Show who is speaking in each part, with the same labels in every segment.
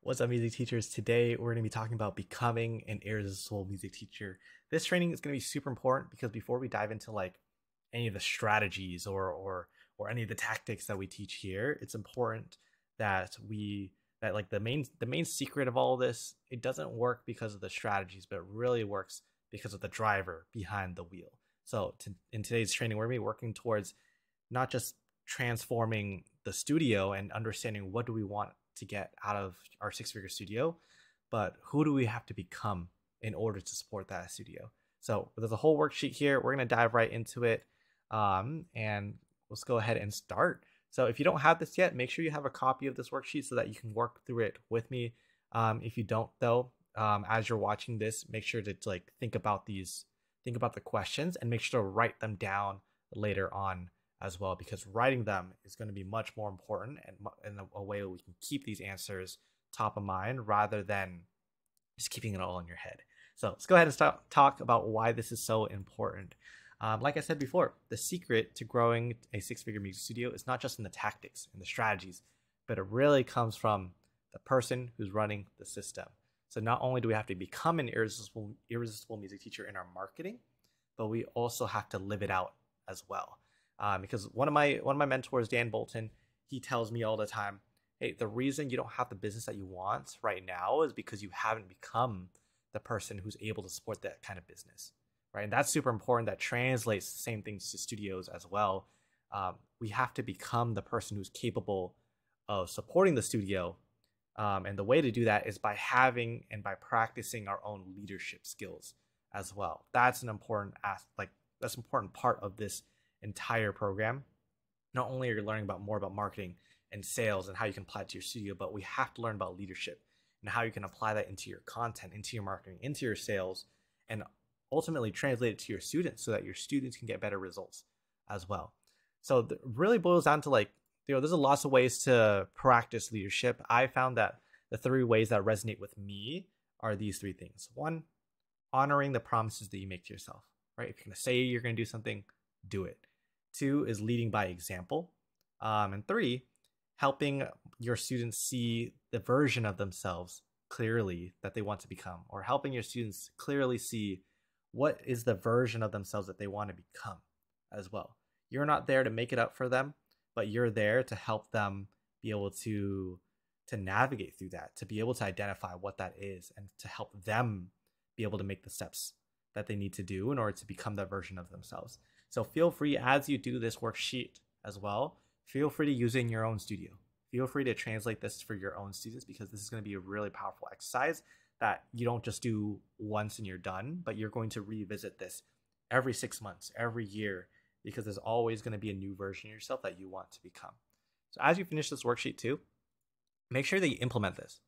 Speaker 1: What's up, music teachers? Today, we're going to be talking about becoming an irresistible music teacher. This training is going to be super important because before we dive into like any of the strategies or any of the tactics that we teach here, it's important that like the main secret of all of this, it doesn't work because of the strategies, but it really works because of the driver behind the wheel. So in today's training, we're going to be working towards not just transforming the studio and understanding what do we want to get out of our six-figure studio, but who do we have to become in order to support that studio. So there's a whole worksheet here. We're going to dive right into it, and let's go ahead and start. So if you don't have this yet, make sure you have a copy of this worksheet so that you can work through it with me. If you don't, though, as you're watching this, make sure to like think about the questions, and make sure to write them down later on as well, because writing them is going to be much more important and in a way we can keep these answers top of mind rather than just keeping it all in your head. So let's go ahead and talk about why this is so important. Like I said before, the secret to growing a six-figure music studio is not just in the tactics and the strategies, but it really comes from the person who's running the system. So not only do we have to become an irresistible music teacher in our marketing, but we also have to live it out as well. Because one of my mentors, Dan Bolton, he tells me all the time, hey, the reason you don't have the business that you want right now is because you haven't become the person who's able to support that kind of business, right? And that's super important. That translates the same things to studios as well. We have to become the person who's capable of supporting the studio, and the way to do that is by having and by practicing our own leadership skills as well. That's an important that's an important part of this entire program. Not only are you learning more about marketing and sales and how you can apply it to your studio, but we have to learn about leadership and how you can apply that into your content, into your marketing, into your sales, and ultimately translate it to your students so that your students can get better results as well. So it really boils down to there's lots of ways to practice leadership. I found that the three ways that resonate with me are these three things. One, honoring the promises that you make to yourself, right? If you're going to say you're going to do something, do it. Two is leading by example. And three, helping your students see the version of themselves clearly that they want to become, or helping your students clearly see what is the version of themselves that they want to become as well. You're not there to make it up for them, but you're there to help them be able to navigate through that, to be able to identify what that is, and to help them be able to make the steps that they need to do in order to become that version of themselves. So feel free, as you do this worksheet as well, feel free to use it in your own studio. Feel free to translate this for your own students, because this is going to be a really powerful exercise that you don't just do once and you're done, but you're going to revisit this every 6 months, every year, because there's always going to be a new version of yourself that you want to become. So as you finish this worksheet too, make sure that you implement this,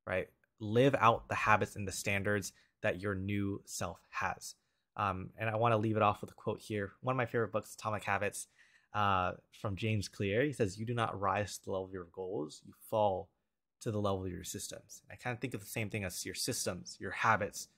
Speaker 1: right? Live out the habits and the standards that your new self has. And I want to leave it off with a quote here. One of my favorite books, Atomic Habits, from James Clear. He says, "You do not rise to the level of your goals, you fall to the level of your systems." And I kind of think of the same thing as your systems, your habits.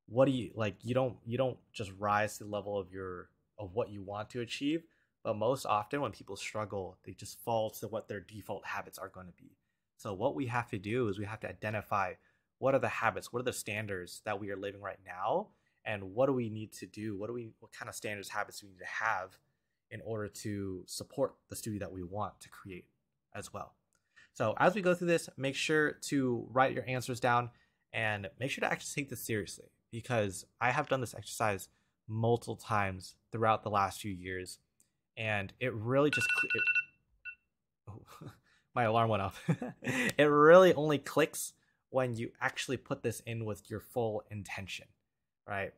Speaker 1: What do you like? You don't just rise to the level of what you want to achieve, but most often when people struggle, they just fall to what their default habits are going to be. So what we have to do is we have to identify what are the habits, what are the standards that we are living right now, and what do we need to do? What kind of standards, habits do we need to have in order to support the studio that we want to create as well? So as we go through this, make sure to write your answers down and make sure to actually take this seriously, because I have done this exercise multiple times throughout the last few years, and it really just my alarm went off. It really only clicks when you actually put this in with your full intention, right?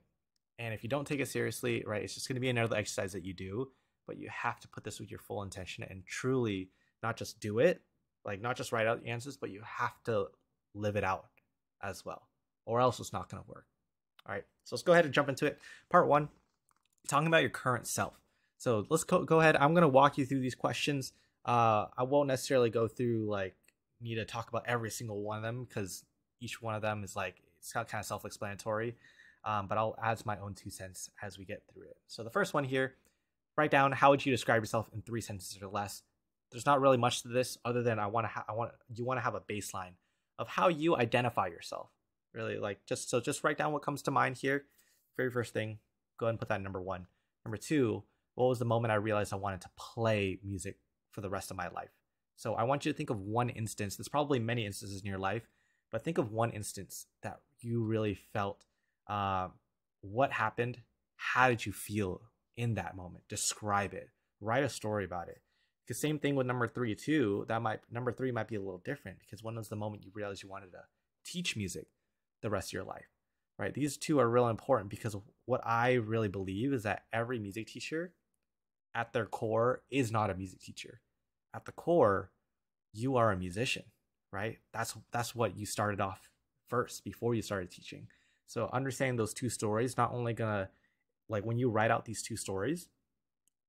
Speaker 1: And if you don't take it seriously, right, it's just going to be another exercise that you do, but you have to put this with your full intention and truly not just do it, like not just write out the answers, but you have to live it out as well, or else it's not going to work. All right, so let's go ahead and jump into it. Part one, talking about your current self. So let's go ahead. I'm going to walk you through these questions. I won't necessarily go through need to talk about every single one of them, because each one of them is it's kind of self-explanatory, but I'll add my own 2 cents as we get through it. So the first one here, write down, how would you describe yourself in 3 sentences or less? There's not really much to this other than you want to have a baseline of how you identify yourself. Really, like just write down what comes to mind here. Very first thing, go ahead and put that number one. Number two, what was the moment I realized I wanted to play music for the rest of my life? So I want you to think of one instance. There's probably many instances in your life, but think of one instance that you really felt. What happened? How did you feel in that moment? Describe it. Write a story about it. Because same thing with number three too. Number three might be a little different, because when was the moment you realized you wanted to teach music the rest of your life, right? These two are real important, because what I really believe is that every music teacher at their core is not a music teacher. At the core, you are a musician, right? That's what you started off first before you started teaching. So understanding those two stories, not only gonna, like, when you write out these two stories,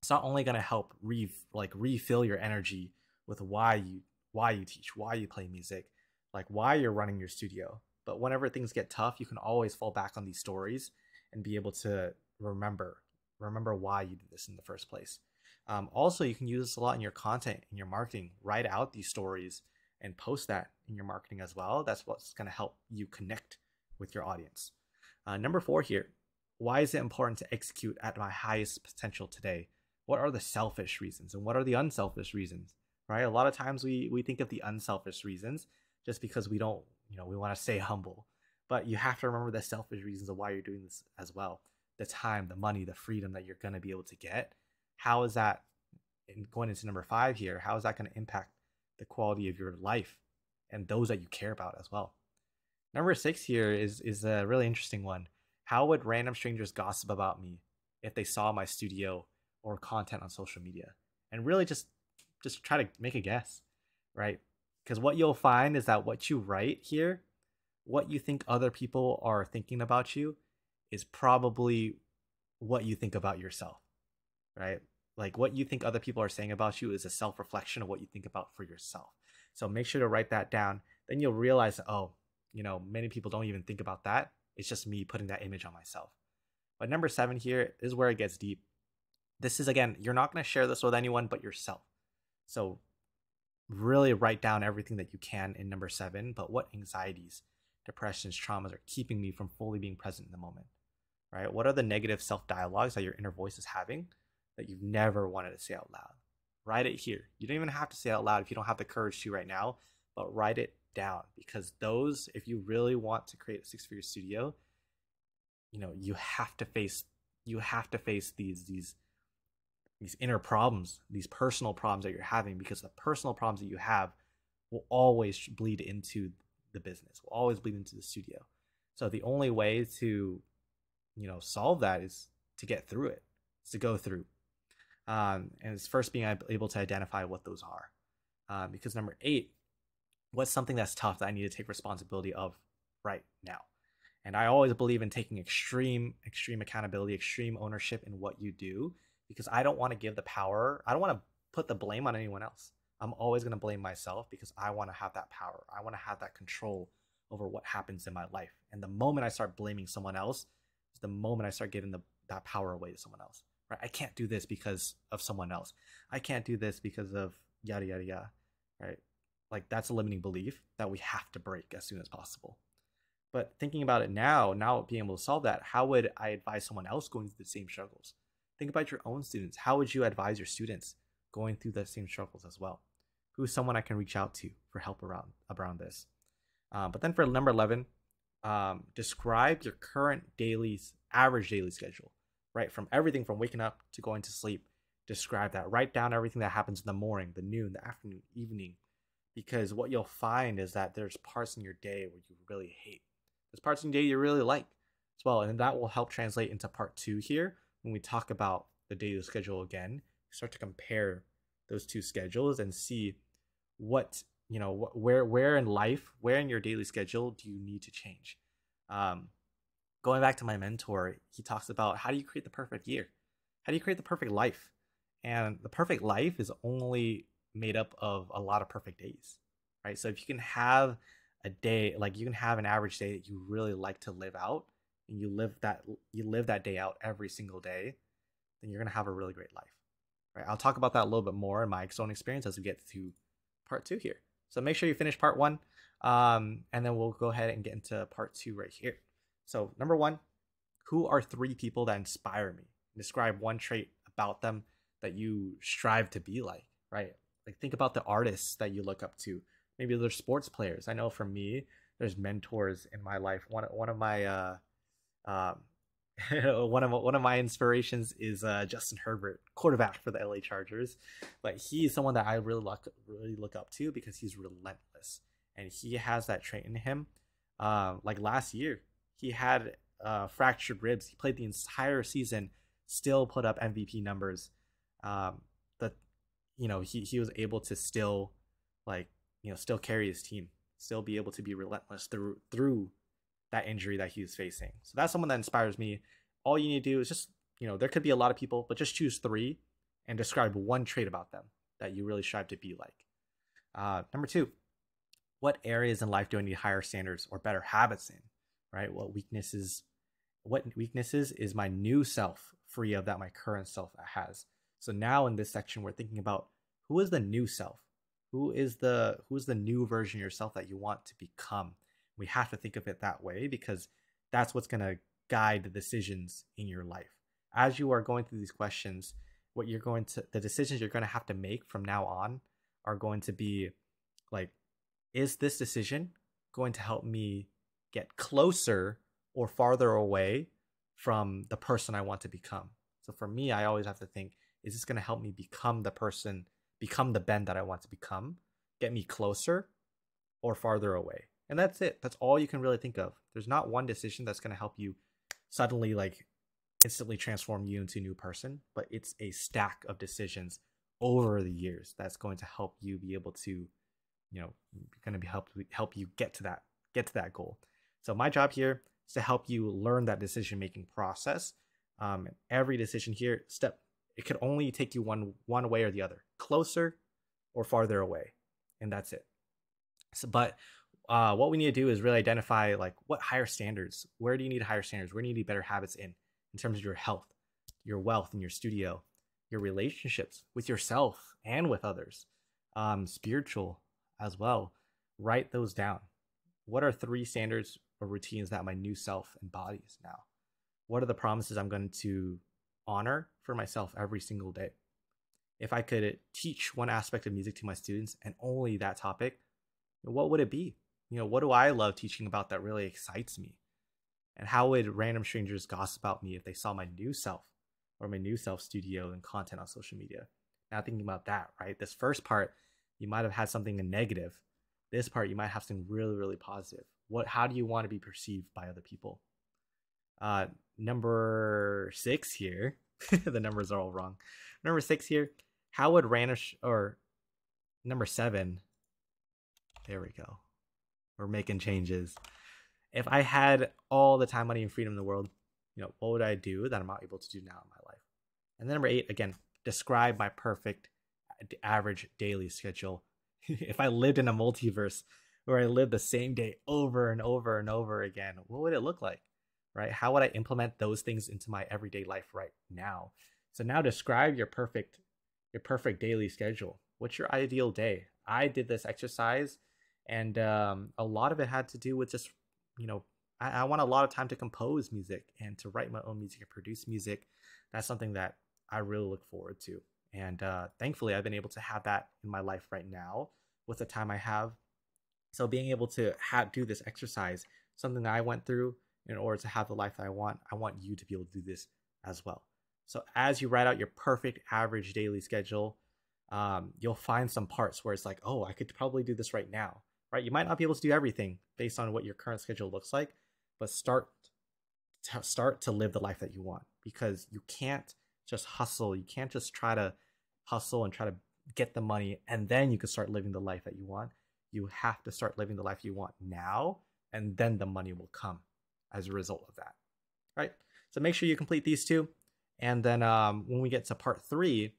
Speaker 1: it's not only gonna help refill your energy with why you teach, why you play music, like why you're running your studio. But whenever things get tough, you can always fall back on these stories and be able to remember why you did this in the first place. Also, you can use this a lot in your content, in your marketing. Write out these stories and post that in your marketing as well. That's what's going to help you connect with your audience. Number four here, why is it important to execute at my highest potential today? What are the selfish reasons and what are the unselfish reasons, right? A lot of times we think of the unselfish reasons just because we don't, we want to stay humble. But you have to remember the selfish reasons of why you're doing this as well. The time, the money, the freedom that you're going to be able to get. How is that, going into number five here, how is that going to impact the quality of your life and those that you care about as well? Number six here is a really interesting one. How would random strangers gossip about me if they saw my studio or content on social media? And really just try to make a guess, right? Because what you'll find is that what you write here, what you think other people are thinking about you, is probably what you think about yourself, right? Like what you think other people are saying about you is a self-reflection of what you think about for yourself. So make sure to write that down. Then you'll realize that, oh, many people don't even think about that. It's just me putting that image on myself. But number seven here is where it gets deep. This is, again, you're not going to share this with anyone but yourself. So really write down everything that you can in number seven, but what anxieties, depressions, traumas are keeping me from fully being present in the moment, right? What are the negative self-dialogues that your inner voice is having that you've never wanted to say out loud? Write it here. You don't even have to say it out loud if you don't have the courage to right now, but write it down, because those, if you really want to create a six-figure studio, you have to face these inner problems, these personal problems that you're having, because the personal problems that you have will always bleed into the business, will always bleed into the studio. So the only way to, solve that is to get through it, is to go through. And it's first being able to identify what those are. Because number 8, what's something that's tough that I need to take responsibility of right now? And I always believe in taking extreme accountability, extreme ownership in what you do, because I don't want to give the power. I don't want to put the blame on anyone else. I'm always going to blame myself, because I want to have that power. I want to have that control over what happens in my life. And the moment I start blaming someone else is the moment I start giving that power away to someone else. Right? I can't do this because of someone else. I can't do this because of yada, yada, yada. Right? Like, that's a limiting belief that we have to break as soon as possible. But thinking about it now being able to solve that, how would I advise someone else going through the same struggles? Think about your own students. How would you advise your students going through the same struggles as well? Who's someone I can reach out to for help around this? But then for number 11, describe your current average daily schedule, right? From everything from waking up to going to sleep. Describe that. Write down everything that happens in the morning, the noon, the afternoon, evening. Because what you'll find is that there's parts in your day where you really hate. There's parts in your day you really like as well. And that will help translate into part 2 here. When we talk about the daily schedule again, start to compare those two schedules and see what, where in life, where in your daily schedule do you need to change? Going back to my mentor, he talks about, how do you create the perfect year? How do you create the perfect life? And the perfect life is only made up of a lot of perfect days, right? So if you can have a day, like you can have an average day that you really like to live out, and you live that day out every single day, then you're going to have a really great life, right? I'll talk about that a little bit more in my own experience as we get to part 2 here. So make sure you finish part 1. And then we'll go ahead and get into part 2 right here. So number 1, who are 3 people that inspire me? Describe one trait about them that you strive to be like, right? Like think about the artists that you look up to. Maybe they're sports players. I know for me, there's mentors in my life. One of my um, one of my inspirations is Justin Herbert, quarterback for the LA Chargers. But he's someone that I really look up to because he's relentless and he has that trait in him. Like last year, he had fractured ribs. He played the entire season, still put up MVP numbers. That he was able to still still carry his team, still be able to be relentless through that injury that he was facing. So that's someone that inspires me. All you need to do is just, there could be a lot of people, but just choose 3 and describe one trait about them that you really strive to be like. Number 2, what areas in life do I need higher standards or better habits in, right? What weaknesses is my new self free of that my current self has? So now in this section, we're thinking about who is the new self? Who is the new version of yourself that you want to become? We have to think of it that way because that's what's going to guide the decisions in your life. As you are going through these questions, the decisions you're going to have to make from now on are going to be like, is this decision going to help me get closer or farther away from the person I want to become? So for me, I always have to think, is this going to help me become the Ben that I want to become, get me closer or farther away? And that's it. That's all you can really think of. There's not one decision that's going to help you suddenly instantly transform you into a new person, but it's a stack of decisions over the years that's going to help you be able to, going to help you get to that goal. So my job here is to help you learn that decision making process. Every decision here, it could only take you one way or the other, closer or farther away, and that's it. But what we need to do is really identify what higher standards, where do you need higher standards? Where do you need better habits in terms of your health, your wealth in your studio, your relationships with yourself and with others, spiritual as well. Write those down. What are 3 standards or routines that my new self embodies now? What are the promises I'm going to honor for myself every single day? If I could teach one aspect of music to my students and only that topic, what would it be? What do I love teaching about that really excites me? And how would random strangers gossip about me if they saw my new self or my new self studio and content on social media? Now thinking about that, right? This first part, you might have had something negative. This part, you might have something really, really positive. How do you want to be perceived by other people? Number 6 here, the numbers are all wrong. Number 6 here, how would number 7, there we go. We're making changes. If I had all the time, money, and freedom in the world, what would I do that I'm not able to do now in my life? And then number 8, again, describe my perfect average daily schedule. If I lived in a multiverse where I lived the same day over and over and over again, what would it look like, right? How would I implement those things into my everyday life right now? So now describe your perfect daily schedule. What's your ideal day? I did this exercise, and a lot of it had to do with just, I want a lot of time to compose music and to write my own music and produce music. That's something that I really look forward to. And thankfully, I've been able to have that in my life right now with the time I have. So being able to do this exercise, something that I went through in order to have the life that I want you to be able to do this as well. So as you write out your perfect average daily schedule, you'll find some parts where it's like, oh, I could probably do this right now, right? You might not be able to do everything based on what your current schedule looks like, but start to live the life that you want, because you can't just hustle. You can't just try to hustle and try to get the money and then you can start living the life that you want. You have to start living the life you want now, and then the money will come as a result of that, right? So make sure you complete these 2. And then when we get to part 3,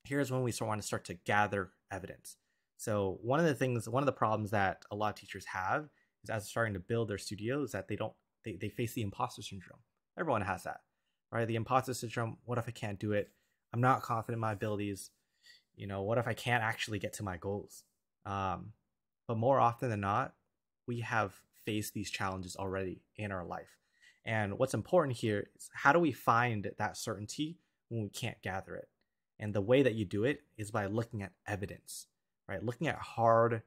Speaker 1: here's when we want to start to gather evidence. So one of the problems that a lot of teachers have is, as they're starting to build their studios, that they face the imposter syndrome. Everyone has that, right? The imposter syndrome. What if I can't do it? I'm not confident in my abilities. What if I can't actually get to my goals? But more often than not, we have faced these challenges already in our life. And what's important here is how do we find that certainty when we can't gather it? And the way that you do it is by looking at evidence, right? Looking at hard,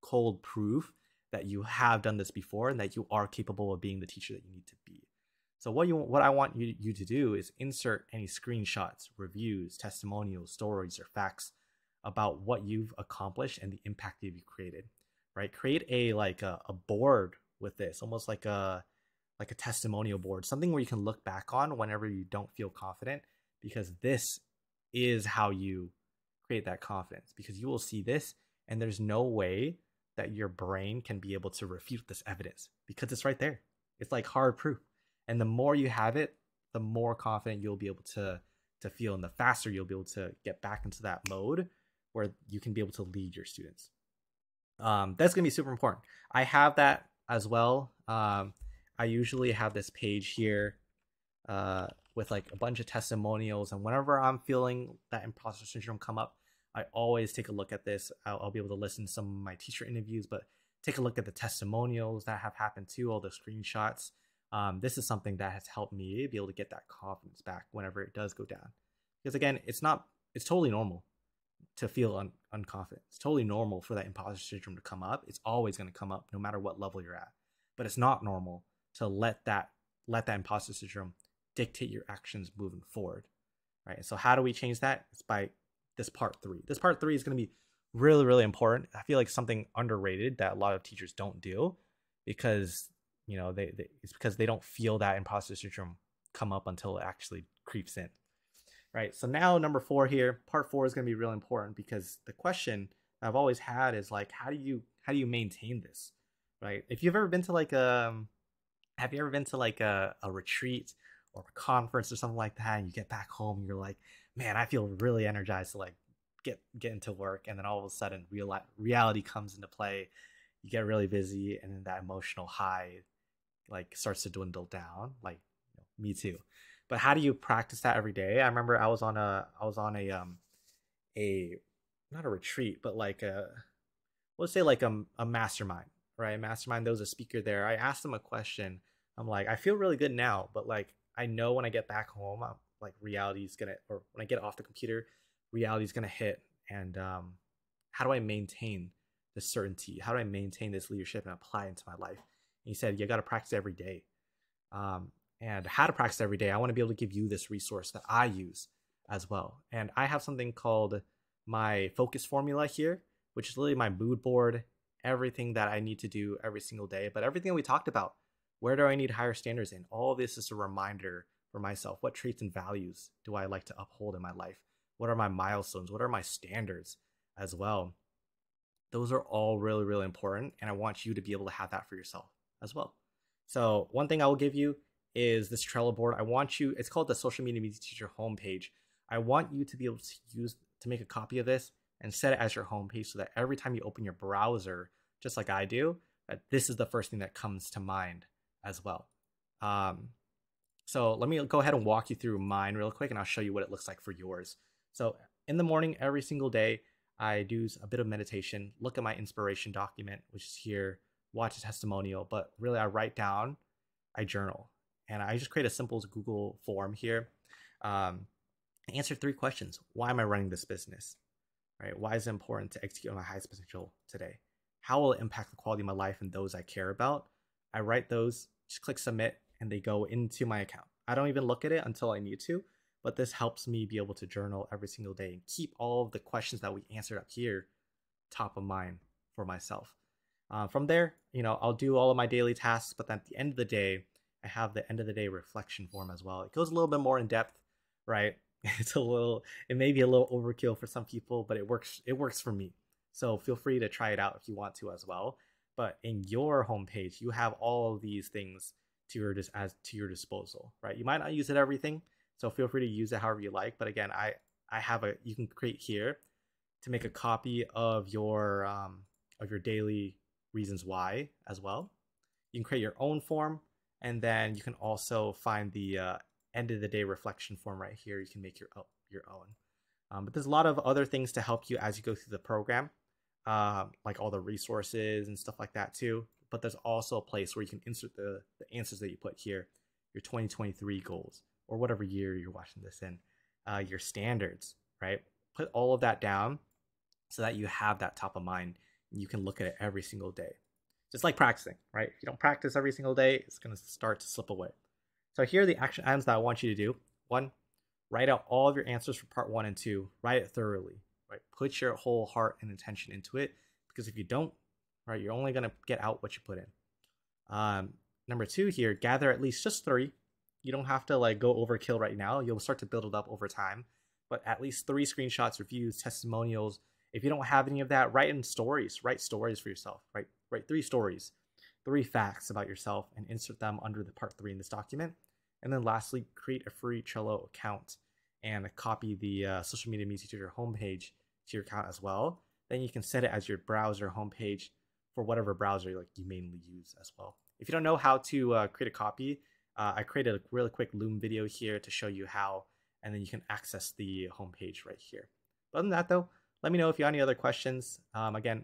Speaker 1: cold proof that you have done this before and that you are capable of being the teacher that you need to be. So what I want you to do is insert any screenshots, reviews, testimonials, stories, or facts about what you've accomplished and the impact that you've created, right? Create a board with this, almost like a testimonial board, something where you can look back on whenever you don't feel confident, because this is how you create that confidence, because you will see this and there's no way that your brain can be able to refute this evidence because it's right there. It's like hard proof. And the more you have it, the more confident you'll be able to feel, and the faster you'll be able to get back into that mode where you can be able to lead your students. That's gonna be super important. I have that as well. I usually have this page here with like a bunch of testimonials, and whenever I'm feeling that imposter syndrome come up, I always take a look at this. I'll be able to listen to some of my teacher interviews, but take a look at the testimonials that have happened too, all the screenshots. This is something that has helped me be able to get that confidence back whenever it does go down. Because again, it's totally normal to feel unconfident. It's totally normal for that imposter syndrome to come up. It's always going to come up no matter what level you're at. But it's not normal to let that imposter syndrome dictate your actions moving forward. Right? So how do we change that? It's by this part 3. This part 3 is going to be really, really important. I feel like something underrated that a lot of teachers don't do, because it's because they don't feel that imposter syndrome come up until it actually creeps in. Right. So now number 4 here, part 4 is going to be really important, because the question I've always had is like, how do you maintain this? Right. If you've ever been to have you ever been to like a retreat or a conference or something like that, and you get back home and you're like, man, I feel really energized to like get into work. And then all of a sudden reality comes into play. You get really busy, and then that emotional high like starts to dwindle down. Like, me too. But how do you practice that every day? I remember I was on a not a retreat, but like let's say like a mastermind, right? A mastermind. There was a speaker there. I asked him a question. I'm like, I feel really good now, but like I know when I get back home, like reality's gonna, or when I get off the computer, reality's gonna hit. And how do I maintain this certainty? How do I maintain this leadership and apply it into my life? And he said, you got to practice every day. And how to practice every day, I want to be able to give you this resource that I use as well. And I have something called my focus formula here, which is literally my mood board, everything that I need to do every single day. But everything we talked about, where do I need higher standards in? All of this is a reminder for myself. What traits and values do I like to uphold in my life? What are my milestones? What are my standards as well? Those are all really, really important. And I want you to be able to have that for yourself as well. So one thing I will give you is this Trello board. I want you, it's called the Social Media Teacher homepage. I want you to be able to make a copy of this and set it as your homepage, so that every time you open your browser, just like I do, that this is the first thing that comes to mind as well. So let me go ahead and walk you through mine real quick, and I'll show you what it looks like for yours. So in the morning, every single day, I do a bit of meditation, look at my inspiration document, which is here, watch a testimonial, but really I write down, I journal. And I just create a simple Google form here. Answer 3 questions. Why am I running this business? Right? Why is it important to execute on my highest potential today? How will it impact the quality of my life and those I care about? I write those, just click submit, and they go into my account. I don't even look at it until I need to, but this helps me be able to journal every single day and keep all of the questions that we answered up here top of mind for myself. From there, I'll do all of my daily tasks, but then at the end of the day, I have the end of the day reflection form as well. It goes a little bit more in depth, right? It may be a little overkill for some people, but it works for me. So feel free to try it out if you want to as well. But in your homepage, you have all of these things to your disposal, right? You might not use it everything, so feel free to use it however you like. But again, you can create here to make a copy of your daily reasons why as well. You can create your own form. And then you can also find the end of the day reflection form right here. You can make your own. But there's a lot of other things to help you as you go through the program, like all the resources and stuff like that too. but there's also a place where you can insert the answers that you put here, your 2023 goals, or whatever year you're watching this in, your standards, right? Put all of that down so that you have that top of mind and you can look at it every single day. Just like practicing, right? If you don't practice every single day, it's going to start to slip away. So here are the action items that I want you to do. 1, write out all of your answers for part 1 and 2. Write it thoroughly, right? Put your whole heart and intention into it, because if you don't, right, you're only going to get out what you put in. Number 2 here, gather at least just 3. You don't have to like go overkill right now. You'll start to build it up over time, but at least 3 screenshots, reviews, testimonials. If you don't have any of that, write in stories. Write stories for yourself, right? Write 3 stories, 3 facts about yourself, and insert them under the part 3 in this document. And then lastly, create a free Trello account and copy the Social Media Music Teacher homepage to your account as well. Then you can set it as your browser homepage for whatever browser you mainly use as well. If you don't know how to create a copy, I created a really quick Loom video here to show you how, and then you can access the homepage right here. But other than that though, let me know if you have any other questions. Again,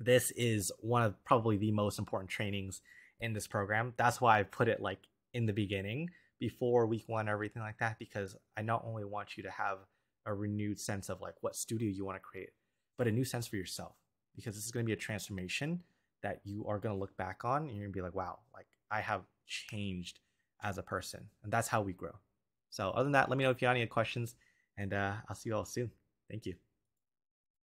Speaker 1: this is one of probably the most important trainings in this program. That's why I put it like in the beginning, before week 1 or everything like that, because I not only want you to have a renewed sense of like what studio you want to create, but a new sense for yourself, because this is going to be a transformation that you are going to look back on and you're going to be like, wow, like I have changed as a person. And that's how we grow. So other than that, let me know if you have any questions, and I'll see you all soon. Thank you.